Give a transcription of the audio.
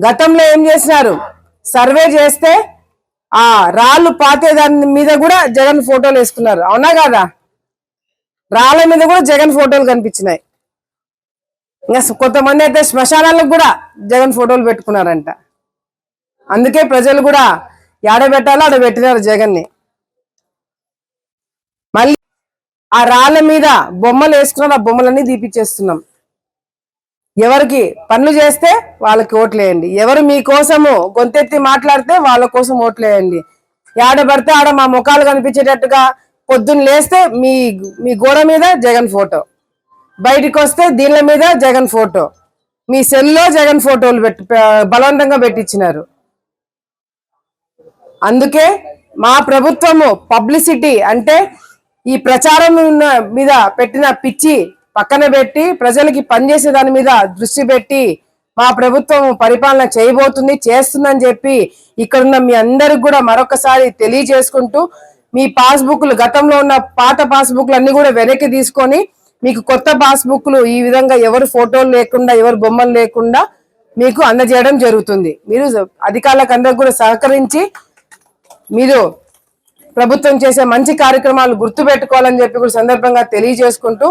గతంలో ఏం చేసినారు, సర్వే చేస్తే ఆ రాళ్ళు పాతే దాని మీద కూడా జగన్ ఫోటోలు వేసుకున్నారు, అవునా కాదా? రాళ్ళ మీద కూడా జగన్ ఫోటోలు కనిపించినాయి. ఇంకా కొంతమంది అయితే శ్మశానాలకు కూడా జగన్ ఫోటోలు పెట్టుకున్నారంట. అందుకే ప్రజలు కూడా ఆడబెట్టాలో ఆడ పెట్టినారు జగన్ని. మళ్ళీ ఆ రాళ్ళ మీద బొమ్మలు వేసుకున్నారు, ఆ బొమ్మలన్నీ తీపిచ్చేస్తున్నాం. ఎవరికి పనులు చేస్తే వాళ్ళకి ఓట్లేయండి, ఎవరు మీకోసము గొంతెత్తి మాట్లాడితే వాళ్ళ కోసం ఓట్లేయండి. ఆడబడితే ఆడ మా ముఖాలు కనిపించేటట్టుగా పొద్దున్న లేస్తే మీ గోడ మీద జగన్ ఫోటో, బయటికి వస్తే దీళ్ళ మీద జగన్ ఫోటో, మీ సెల్లో జగన్ ఫోటోలు బలవంతంగా పెట్టించినారు. అందుకే మా ప్రభుత్వము పబ్లిసిటీ అంటే ఈ ప్రచారం మీద పెట్టిన పిచ్చి పక్కన పెట్టి ప్రజలకి పనిచేసే దాని మీద దృష్టి పెట్టి మా ప్రభుత్వం పరిపాలన చేయబోతుంది, చేస్తుందని చెప్పి ఇక్కడున్న మీ అందరికి కూడా మరొకసారి తెలియజేసుకుంటూ, మీ పాస్బుక్లు గతంలో ఉన్న పాత పాస్బుక్లు అన్ని కూడా వెనక్కి తీసుకొని మీకు కొత్త పాస్బుక్లు ఈ విధంగా ఎవరు ఫోటోలు లేకుండా ఎవరు బొమ్మలు లేకుండా మీకు అందజేయడం జరుగుతుంది. మీరు అధికారులకు అందరికి కూడా సహకరించి మీరు ప్రభుత్వం చేసే మంచి కార్యక్రమాలు గుర్తుపెట్టుకోవాలని చెప్పి కూడా సందర్భంగా తెలియజేసుకుంటూ